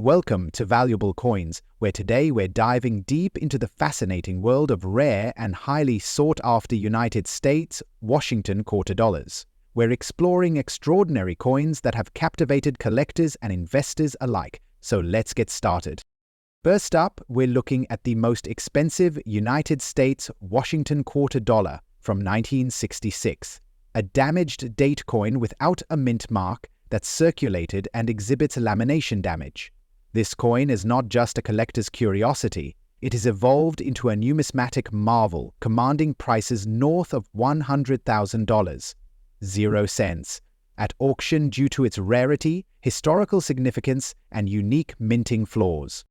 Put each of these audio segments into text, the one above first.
Welcome to Valuable Coins, where today we're diving deep into the fascinating world of rare and highly sought-after United States Washington quarter dollars. We're exploring extraordinary coins that have captivated collectors and investors alike, so let's get started. First up, we're looking at the most expensive United States Washington quarter dollar from 1966, a damaged date coin without a mint mark that's circulated and exhibits lamination damage. This coin is not just a collector's curiosity, it has evolved into a numismatic marvel commanding prices north of $100,000, 0 cents, at auction due to its rarity, historical significance, and unique minting flaws.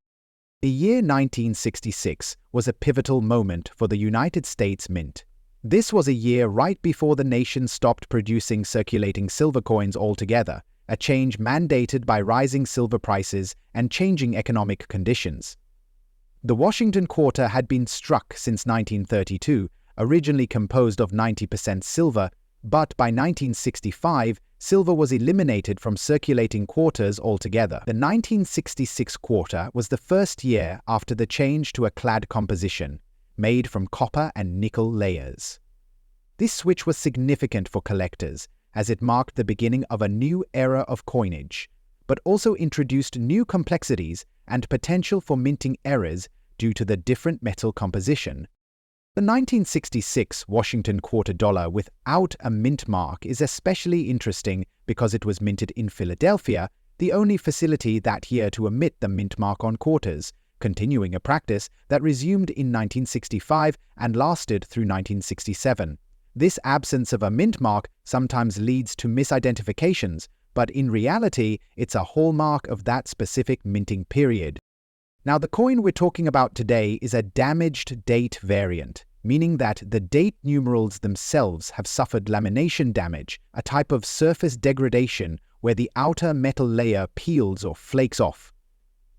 The year 1966 was a pivotal moment for the United States Mint. This was a year right before the nation stopped producing circulating silver coins altogether, a change mandated by rising silver prices and changing economic conditions. The Washington quarter had been struck since 1932, originally composed of 90% silver, but by 1965, silver was eliminated from circulating quarters altogether. The 1966 quarter was the first year after the change to a clad composition, made from copper and nickel layers. This switch was significant for collectors, as it marked the beginning of a new era of coinage, but also introduced new complexities and potential for minting errors due to the different metal composition. The 1966 Washington quarter dollar without a mint mark is especially interesting because it was minted in Philadelphia, the only facility that year to omit the mint mark on quarters, continuing a practice that resumed in 1965 and lasted through 1967. This absence of a mint mark sometimes leads to misidentifications, but in reality, it's a hallmark of that specific minting period. Now, the coin we're talking about today is a damaged date variant, meaning that the date numerals themselves have suffered lamination damage, a type of surface degradation where the outer metal layer peels or flakes off.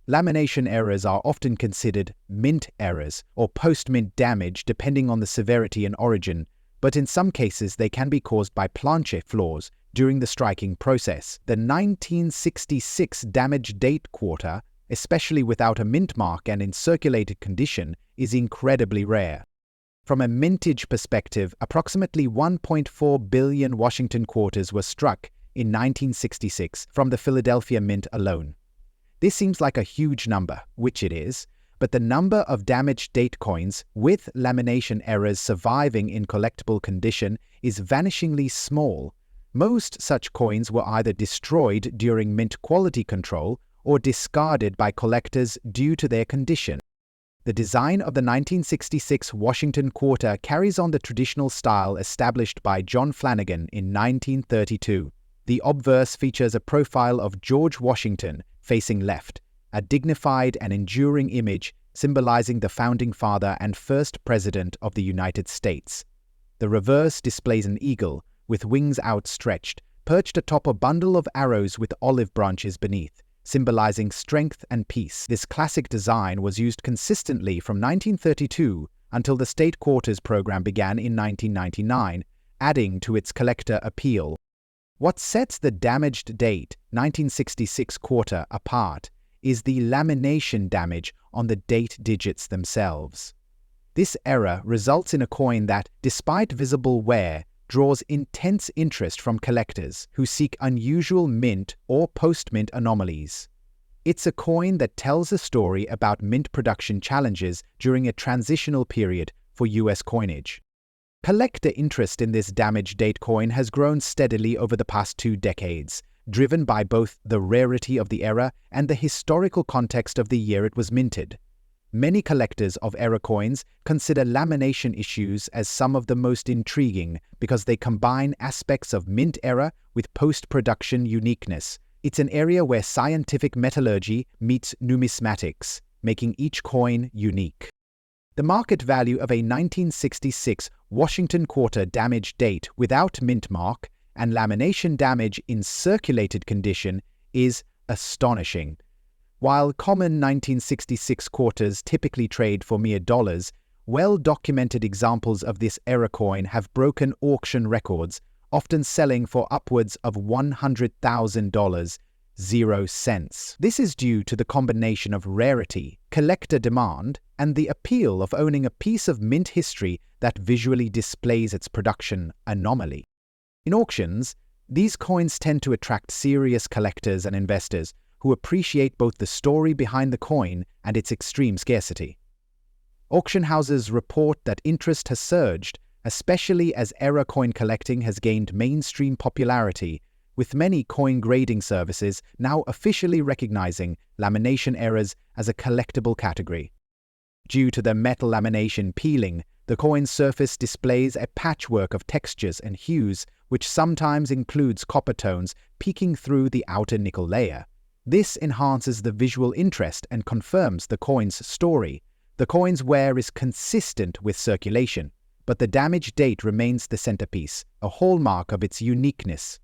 Lamination errors are often considered mint errors or post-mint damage depending on the severity and origin, but in some cases they can be caused by planche flaws during the striking process. The 1966 damaged date quarter, especially without a mint mark and in circulated condition, is incredibly rare. From a mintage perspective, approximately 1.4 billion Washington quarters were struck in 1966 from the Philadelphia Mint alone. This seems like a huge number, which it is, but the number of damaged date coins with lamination errors surviving in collectible condition is vanishingly small. Most such coins were either destroyed during mint quality control or discarded by collectors due to their condition. The design of the 1966 Washington quarter carries on the traditional style established by John Flanagan in 1932. The obverse features a profile of George Washington facing left, a dignified and enduring image symbolizing the founding father and first president of the United States. The reverse displays an eagle, with wings outstretched, perched atop a bundle of arrows with olive branches beneath, symbolizing strength and peace. This classic design was used consistently from 1932 until the State Quarters program began in 1999, adding to its collector appeal. What sets the damaged date 1966 quarter apart is the lamination damage on the date digits themselves. This error results in a coin that, despite visible wear, draws intense interest from collectors who seek unusual mint or post-mint anomalies. It's a coin that tells a story about mint production challenges during a transitional period for U.S. coinage. Collector interest in this damaged date coin has grown steadily over the past 2 decades, driven by both the rarity of the era and the historical context of the year it was minted. Many collectors of era coins consider lamination issues as some of the most intriguing because they combine aspects of mint era with post-production uniqueness. It's an area where scientific metallurgy meets numismatics, making each coin unique. The market value of a 1966 Washington quarter damaged date without mint mark and lamination damage in circulated condition is astonishing. While common 1966 quarters typically trade for mere dollars, well-documented examples of this era coin have broken auction records, often selling for upwards of $100,000, 0 cents. This is due to the combination of rarity, collector demand, and the appeal of owning a piece of mint history that visually displays its production anomaly. In auctions, these coins tend to attract serious collectors and investors who appreciate both the story behind the coin and its extreme scarcity. Auction houses report that interest has surged, especially as error coin collecting has gained mainstream popularity, with many coin grading services now officially recognizing lamination errors as a collectible category. Due to the metal lamination peeling, the coin's surface displays a patchwork of textures and hues, which sometimes includes copper tones peeking through the outer nickel layer. This enhances the visual interest and confirms the coin's story. The coin's wear is consistent with circulation, but the damage date remains the centerpiece, a hallmark of its uniqueness.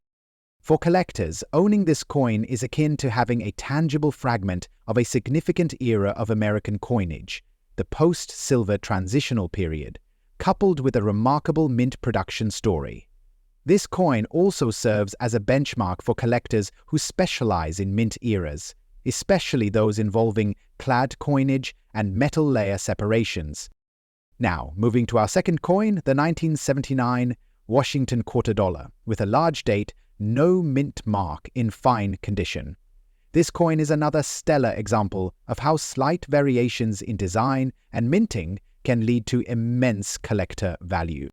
For collectors, owning this coin is akin to having a tangible fragment of a significant era of American coinage, the post-silver transitional period, coupled with a remarkable mint production story. This coin also serves as a benchmark for collectors who specialize in mint eras, especially those involving clad coinage and metal layer separations. Now, moving to our second coin, the 1979 Washington quarter dollar, with a large date, no mint mark in fine condition. This coin is another stellar example of how slight variations in design and minting can lead to immense collector value.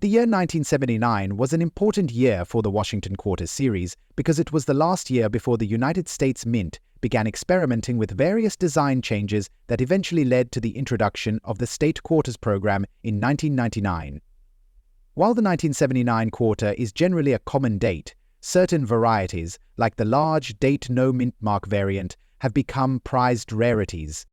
The year 1979 was an important year for the Washington Quarter series because it was the last year before the United States Mint began experimenting with various design changes that eventually led to the introduction of the State Quarters program in 1999. While the 1979 quarter is generally a common date, certain varieties, like the large date no mint mark variant, have become prized rarities.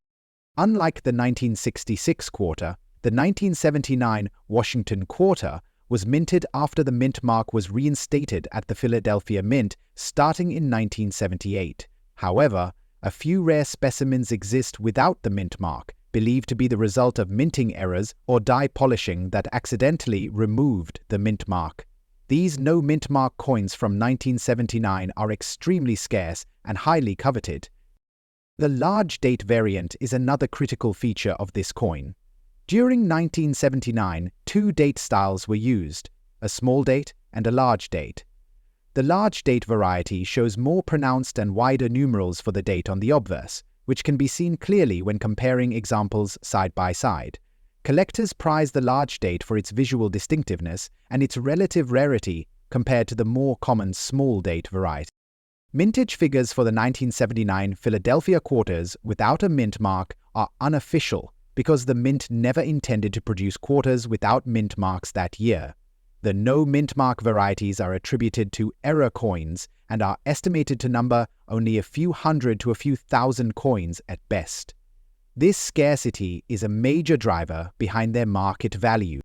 Unlike the 1966 quarter, the 1979 Washington Quarter was minted after the mint mark was reinstated at the Philadelphia Mint starting in 1978. However, a few rare specimens exist without the mint mark, believed to be the result of minting errors or die polishing that accidentally removed the mint mark. These no mint mark coins from 1979 are extremely scarce and highly coveted. The large date variant is another critical feature of this coin. During 1979, two date styles were used, a small date and a large date. The large date variety shows more pronounced and wider numerals for the date on the obverse, which can be seen clearly when comparing examples side by side. Collectors prize the large date for its visual distinctiveness and its relative rarity compared to the more common small date variety. Mintage figures for the 1979 Philadelphia quarters without a mint mark are unofficial because the mint never intended to produce quarters without mint marks that year. The no mint mark varieties are attributed to error coins and are estimated to number only a few hundred to a few thousand coins at best. This scarcity is a major driver behind their market value.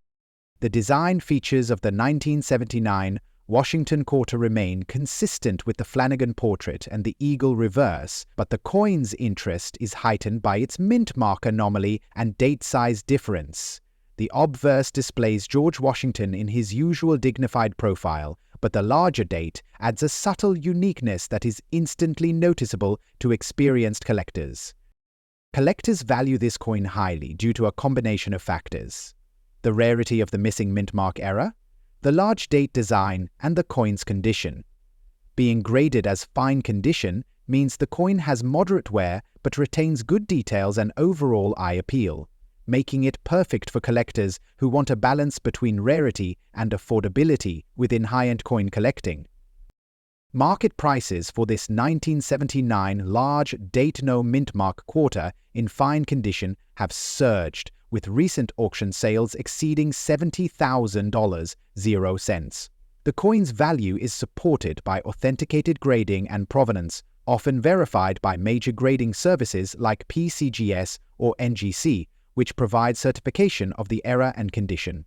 The design features of the 1979 Washington Quarter remain consistent with the Flanagan portrait and the eagle reverse, but the coin's interest is heightened by its mint mark anomaly and date size difference. The obverse displays George Washington in his usual dignified profile, but the larger date adds a subtle uniqueness that is instantly noticeable to experienced collectors. Collectors value this coin highly due to a combination of factors: the rarity of the missing mint mark error, the large date design, and the coin's condition. Being graded as fine condition means the coin has moderate wear but retains good details and overall eye appeal, making it perfect for collectors who want a balance between rarity and affordability within high-end coin collecting. Market prices for this 1979 large date-no mint mark quarter in fine condition have surged, with recent auction sales exceeding $70,000, 0 cents. The coin's value is supported by authenticated grading and provenance, often verified by major grading services like PCGS or NGC, which provide certification of the error and condition.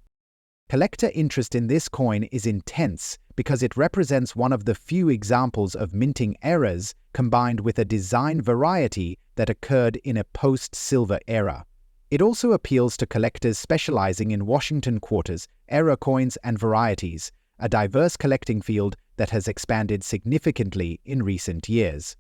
Collector interest in this coin is intense because it represents one of the few examples of minting errors combined with a design variety that occurred in a post-silver era. It also appeals to collectors specializing in Washington quarters, error coins, and varieties, a diverse collecting field that has expanded significantly in recent years.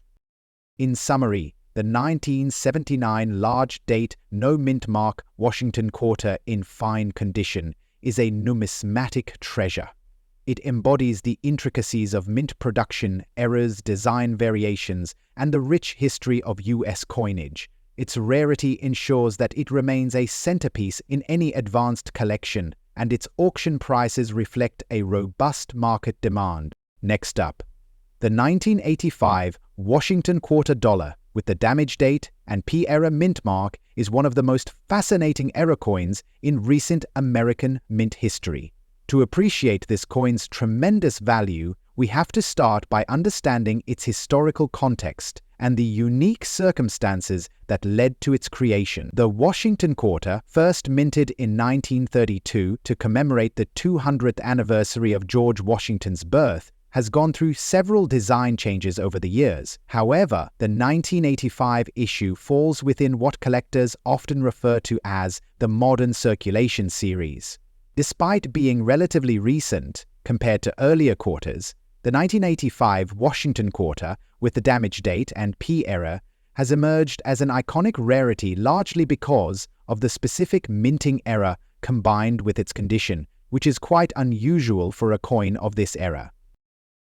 In summary, the 1979 large-date, no-mint-mark Washington quarter in fine condition is a numismatic treasure. It embodies the intricacies of mint production, errors, design variations, and the rich history of U.S. coinage. Its rarity ensures that it remains a centerpiece in any advanced collection, and its auction prices reflect a robust market demand. Next up, the 1985 Washington quarter dollar with the damage date and P-era mint mark is one of the most fascinating era coins in recent American mint history. To appreciate this coin's tremendous value, we have to start by understanding its historical context and the unique circumstances that led to its creation. The Washington quarter, first minted in 1932 to commemorate the 200th anniversary of George Washington's birth, has gone through several design changes over the years. However, the 1985 issue falls within what collectors often refer to as the modern circulation series. Despite being relatively recent compared to earlier quarters, the 1985 Washington quarter, with the damage date and P-era, has emerged as an iconic rarity largely because of the specific minting era combined with its condition, which is quite unusual for a coin of this era.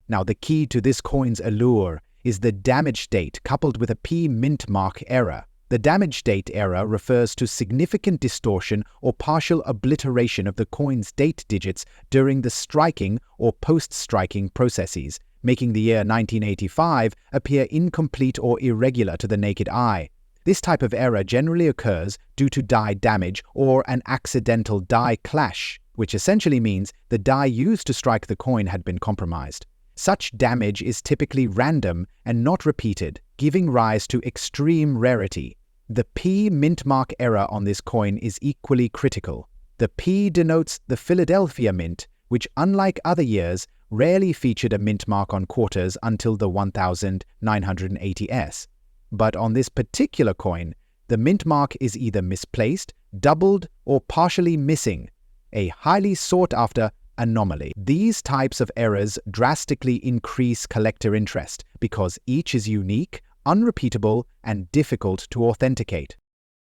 Now, the key to this coin's allure is the damage date coupled with a P mint mark era. The damage date era refers to significant distortion or partial obliteration of the coin's date digits during the striking or post-striking processes, making the year 1985 appear incomplete or irregular to the naked eye. This type of error generally occurs due to die damage or an accidental die clash, which essentially means the die used to strike the coin had been compromised. Such damage is typically random and not repeated, giving rise to extreme rarity. The P mint mark error on this coin is equally critical. The P denotes the Philadelphia Mint, which, unlike other years, rarely featured a mint mark on quarters until the 1980s. But on this particular coin, the mint mark is either misplaced, doubled, or partially missing, a highly sought-after anomaly. These types of errors drastically increase collector interest because each is unique, unrepeatable, and difficult to authenticate.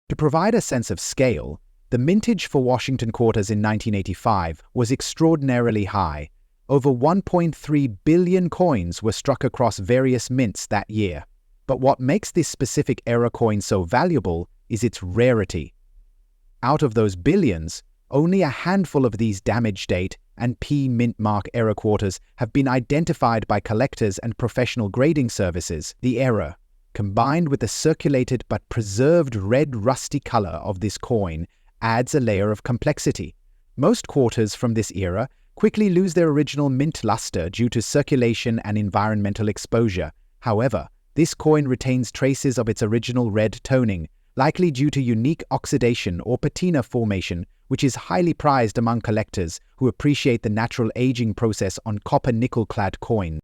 To provide a sense of scale, the mintage for Washington quarters in 1985 was extraordinarily high. Over 1.3 billion coins were struck across various mints that year. But what makes this specific era coin so valuable is its rarity. Out of those billions, only a handful of these damage date and P mint mark era quarters have been identified by collectors and professional grading services. The era, combined with the circulated but preserved red rusty color of this coin, adds a layer of complexity. Most quarters from this era quickly lose their original mint luster due to circulation and environmental exposure. However, this coin retains traces of its original red toning, likely due to unique oxidation or patina formation, which is highly prized among collectors who appreciate the natural aging process on copper-nickel-clad coins.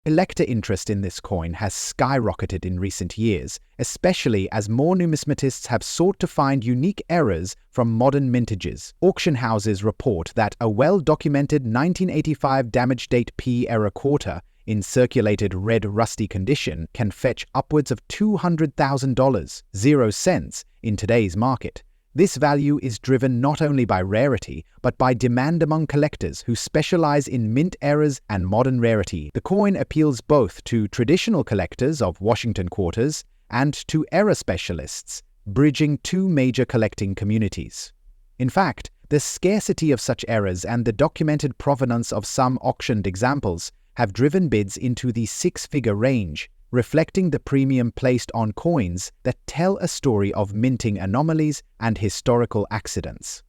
Collector interest in this coin has skyrocketed in recent years, especially as more numismatists have sought to find unique errors from modern mintages. Auction houses report that a well-documented 1985 damage date P-era quarter in circulated red rusty condition can fetch upwards of $200,000, 0 cents, in today's market. This value is driven not only by rarity, but by demand among collectors who specialize in mint errors and modern rarity. The coin appeals both to traditional collectors of Washington quarters and to error specialists, bridging two major collecting communities. In fact, the scarcity of such errors and the documented provenance of some auctioned examples have driven bids into the six-figure range, reflecting the premium placed on coins that tell a story of minting anomalies and historical accidents.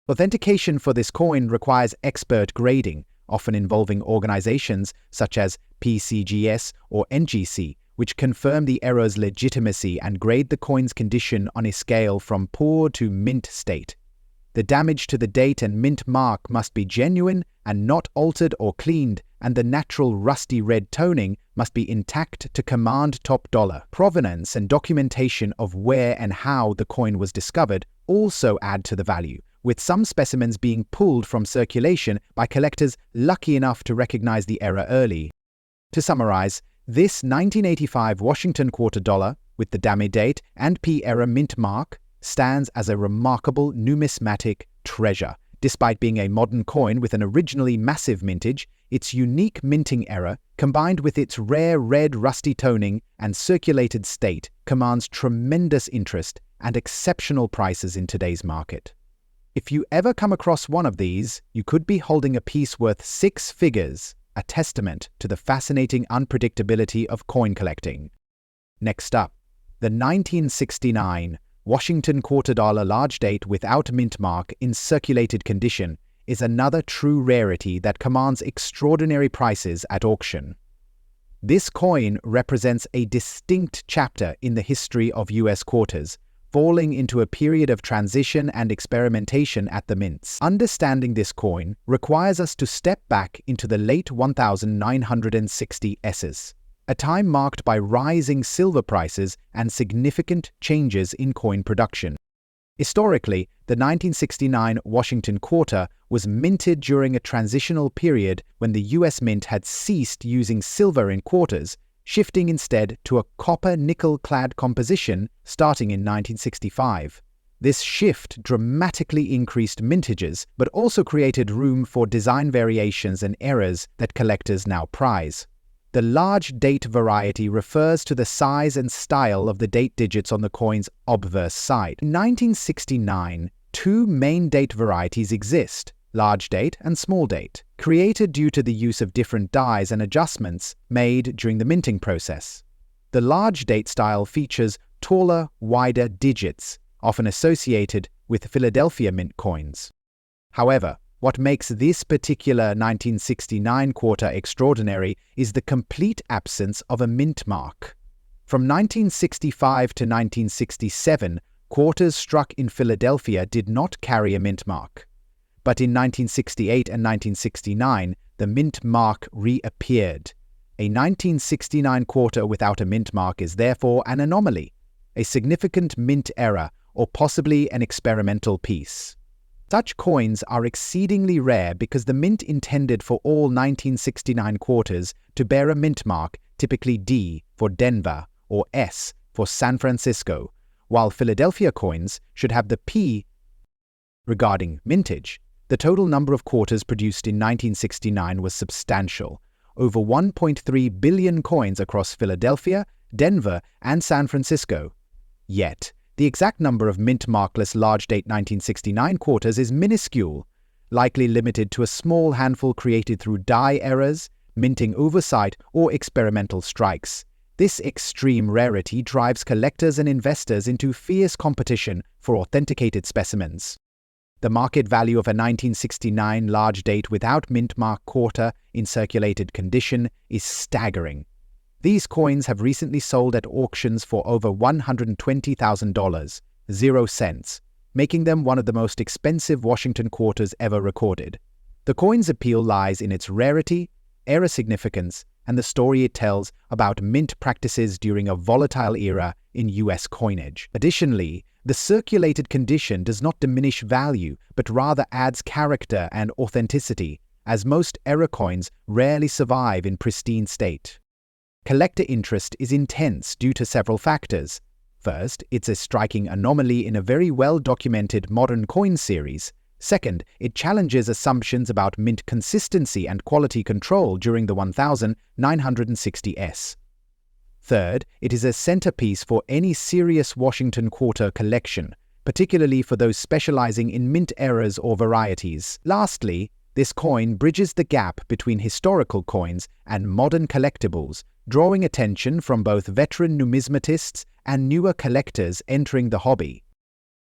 Authentication for this coin requires expert grading, often involving organizations such as PCGS or NGC, which confirm the error's legitimacy and grade the coin's condition on a scale from poor to mint state. The damage to the date and mint mark must be genuine and not altered or cleaned, and the natural rusty red toning must be intact to command top dollar. Provenance and documentation of where and how the coin was discovered also add to the value, with some specimens being pulled from circulation by collectors lucky enough to recognize the error early. To summarize, this 1985 Washington quarter dollar, with the dame date and P-era mint mark, stands as a remarkable numismatic treasure. Despite being a modern coin with an originally massive mintage, its unique minting error, combined with its rare red rusty toning and circulated state, commands tremendous interest and exceptional prices in today's market. If you ever come across one of these, you could be holding a piece worth 6 figures, a testament to the fascinating unpredictability of coin collecting. Next up, the 1969 Washington quarter dollar large date without mint mark in circulated condition is another true rarity that commands extraordinary prices at auction. This coin represents a distinct chapter in the history of US quarters, falling into a period of transition and experimentation at the mints. Understanding this coin requires us to step back into the late 1960s, a time marked by rising silver prices and significant changes in coin production. Historically, the 1969 Washington quarter was minted during a transitional period when the US Mint had ceased using silver in quarters, shifting instead to a copper-nickel-clad composition starting in 1965. This shift dramatically increased mintages, but also created room for design variations and errors that collectors now prize. The large date variety refers to the size and style of the date digits on the coin's obverse side. In 1969, two main date varieties exist: large date and small date, created due to the use of different dies and adjustments made during the minting process. The large date style features taller, wider digits, often associated with Philadelphia mint coins. However, what makes this particular 1969 quarter extraordinary is the complete absence of a mint mark. From 1965 to 1967, quarters struck in Philadelphia did not carry a mint mark. But in 1968 and 1969, the mint mark reappeared. A 1969 quarter without a mint mark is therefore an anomaly, a significant mint error, or possibly an experimental piece. Such coins are exceedingly rare because the mint intended for all 1969 quarters to bear a mint mark, typically D for Denver or S for San Francisco, while Philadelphia coins should have the P. Regarding mintage, the total number of quarters produced in 1969 was substantial, over 1.3 billion coins across Philadelphia, Denver, and San Francisco. Yet, the exact number of mint-markless large-date 1969 quarters is minuscule, likely limited to a small handful created through die errors, minting oversight, or experimental strikes. This extreme rarity drives collectors and investors into fierce competition for authenticated specimens. The market value of a 1969 large date without mint mark quarter in circulated condition is staggering. These coins have recently sold at auctions for over $120,000, 0 cents, making them one of the most expensive Washington quarters ever recorded. The coin's appeal lies in its rarity, era significance, and the story it tells about mint practices during a volatile era in US coinage. Additionally, the circulated condition does not diminish value, but rather adds character and authenticity, as most error coins rarely survive in pristine state. Collector interest is intense due to several factors. First, it's a striking anomaly in a very well-documented modern coin series. Second, it challenges assumptions about mint consistency and quality control during the 1960s. Third, it is a centerpiece for any serious Washington quarter collection, particularly for those specializing in mint errors or varieties. Lastly, this coin bridges the gap between historical coins and modern collectibles, drawing attention from both veteran numismatists and newer collectors entering the hobby.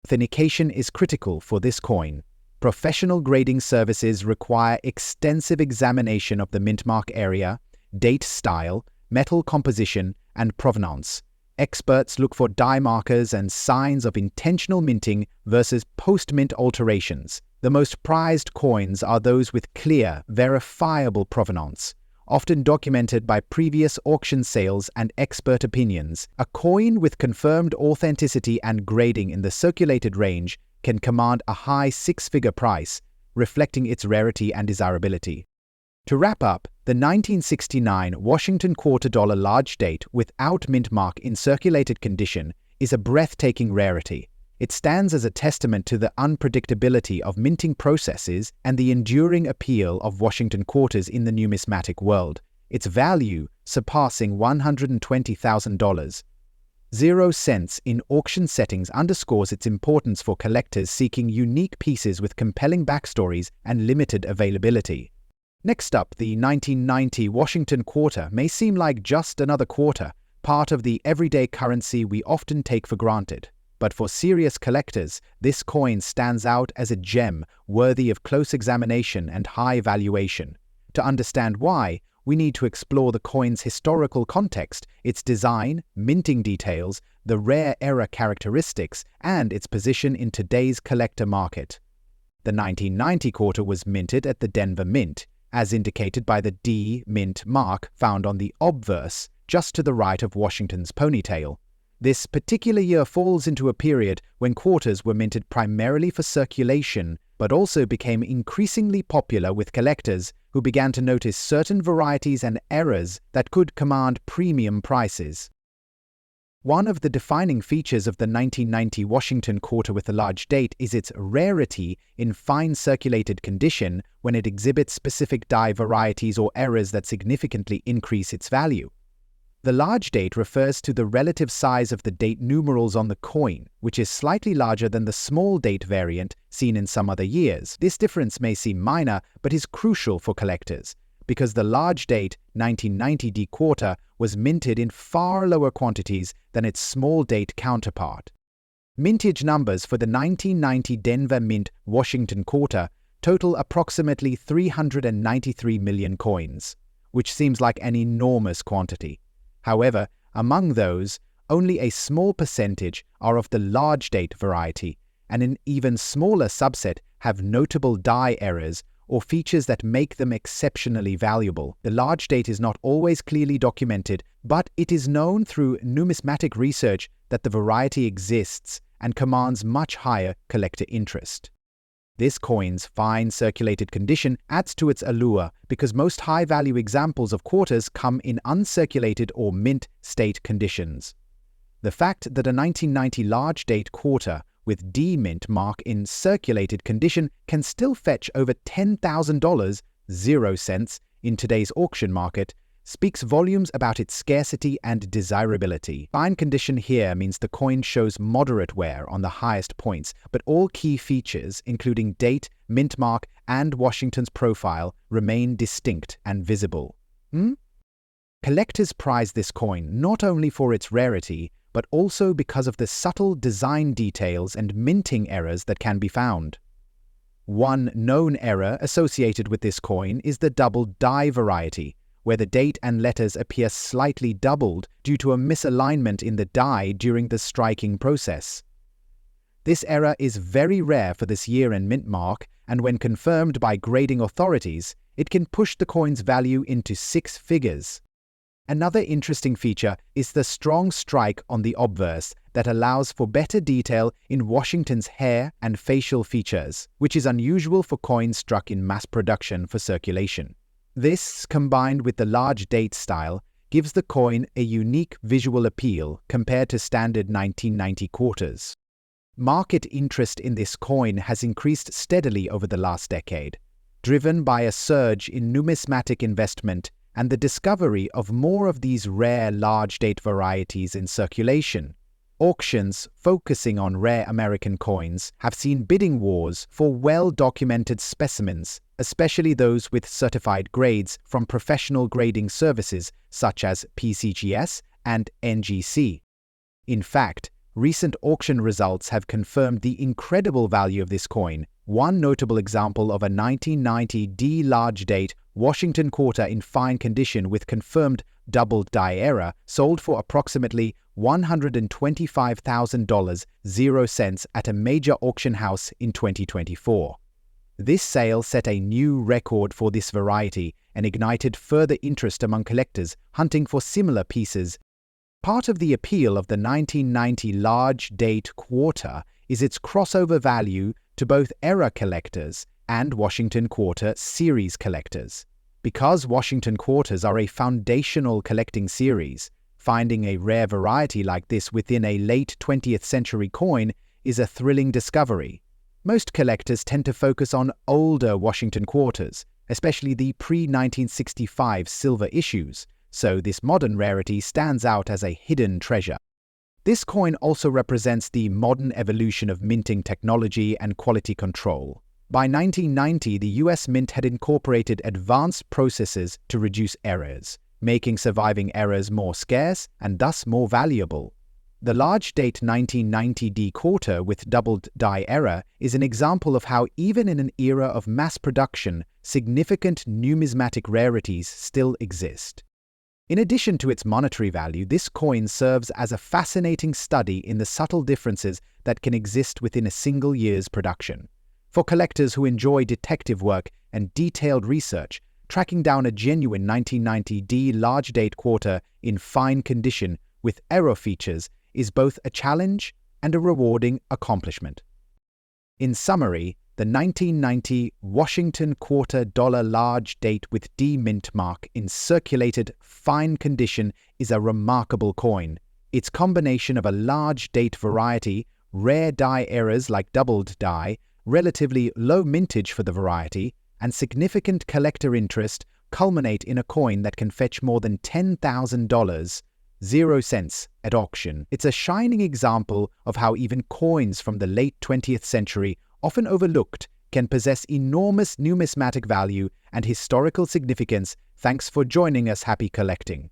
Authentication is critical for this coin. Professional grading services require extensive examination of the mint mark area, date style, metal composition, and provenance. Experts look for die markers and signs of intentional minting versus post-mint alterations. The most prized coins are those with clear, verifiable provenance, often documented by previous auction sales and expert opinions. A coin with confirmed authenticity and grading in the circulated range can command a high six-figure price, reflecting its rarity and desirability. To wrap up, the 1969 Washington quarter-dollar large date without mint mark in circulated condition is a breathtaking rarity. It stands as a testament to the unpredictability of minting processes and the enduring appeal of Washington quarters in the numismatic world, its value surpassing $120,000. 0 cents in auction settings underscores its importance for collectors seeking unique pieces with compelling backstories and limited availability. Next up, the 1990 Washington quarter may seem like just another quarter, part of the everyday currency we often take for granted. But for serious collectors, this coin stands out as a gem worthy of close examination and high valuation. To understand why, we need to explore the coin's historical context, its design, minting details, the rare era characteristics, and its position in today's collector market. The 1990 quarter was minted at the Denver Mint, as indicated by the D mint mark found on the obverse, just to the right of Washington's ponytail. This particular year falls into a period when quarters were minted primarily for circulation, but also became increasingly popular with collectors who began to notice certain varieties and eras that could command premium prices. One of the defining features of the 1990 Washington quarter with a large date is its rarity in fine circulated condition when it exhibits specific die varieties or eras that significantly increase its value. The large date refers to the relative size of the date numerals on the coin, which is slightly larger than the small date variant seen in some other years. This difference may seem minor, but is crucial for collectors, because the large date 1990 D quarter was minted in far lower quantities than its small date counterpart. Mintage numbers for the 1990 Denver Mint Washington quarter total approximately 393 million coins, which seems like an enormous quantity. However, among those, only a small percentage are of the large date variety, and an even smaller subset have notable die errors or features that make them exceptionally valuable. The large date is not always clearly documented, but it is known through numismatic research that the variety exists and commands much higher collector interest. This coin's fine circulated condition adds to its allure because most high-value examples of quarters come in uncirculated or mint state conditions. The fact that a 1990 large date quarter with D mint mark in circulated condition can still fetch over $10,000, 0 cents, in today's auction market speaks volumes about its scarcity and desirability. Fine condition here means the coin shows moderate wear on the highest points, but all key features, including date, mint mark, and Washington's profile, remain distinct and visible. Collectors prize this coin not only for its rarity, but also because of the subtle design details and minting errors that can be found. One known error associated with this coin is the double die variety, where the date and letters appear slightly doubled due to a misalignment in the die during the striking process. This error is very rare for this year and mint mark, and when confirmed by grading authorities, it can push the coin's value into six figures. Another interesting feature is the strong strike on the obverse that allows for better detail in Washington's hair and facial features, which is unusual for coins struck in mass production for circulation. This, combined with the large date style, gives the coin a unique visual appeal compared to standard 1990 quarters. Market interest in this coin has increased steadily over the last decade, driven by a surge in numismatic investment and the discovery of more of these rare large date varieties in circulation. Auctions focusing on rare American coins have seen bidding wars for well-documented specimens, especially those with certified grades from professional grading services such as PCGS and NGC. In fact, recent auction results have confirmed the incredible value of this coin. One notable example of a 1990 D large date Washington quarter in fine condition with confirmed double die error sold for approximately $125,000, 0 cents at a major auction house in 2024. This sale set a new record for this variety and ignited further interest among collectors hunting for similar pieces. Part of the appeal of the 1990 large date quarter is its crossover value to both era collectors and Washington Quarter series collectors. Because Washington Quarters are a foundational collecting series, finding a rare variety like this within a late 20th century coin is a thrilling discovery. Most collectors tend to focus on older Washington Quarters, especially the pre-1965 silver issues, so this modern rarity stands out as a hidden treasure. This coin also represents the modern evolution of minting technology and quality control. By 1990, the US Mint had incorporated advanced processes to reduce errors, making surviving errors more scarce and thus more valuable. The large date 1990 D quarter with doubled die error is an example of how even in an era of mass production, significant numismatic rarities still exist. In addition to its monetary value, this coin serves as a fascinating study in the subtle differences that can exist within a single year's production. For collectors who enjoy detective work and detailed research, tracking down a genuine 1990 D large date quarter in fine condition with error features is both a challenge and a rewarding accomplishment. In summary, the 1990 Washington Quarter dollar large date with D mint mark in circulated fine condition is a remarkable coin. Its combination of a large date variety, rare die errors like doubled die, relatively low mintage for the variety, and significant collector interest culminate in a coin that can fetch more than $10,000, 0 cents, at auction. It's a shining example of how even coins from the late 20th century, often overlooked, can possess enormous numismatic value and historical significance. Thanks for joining us. Happy collecting!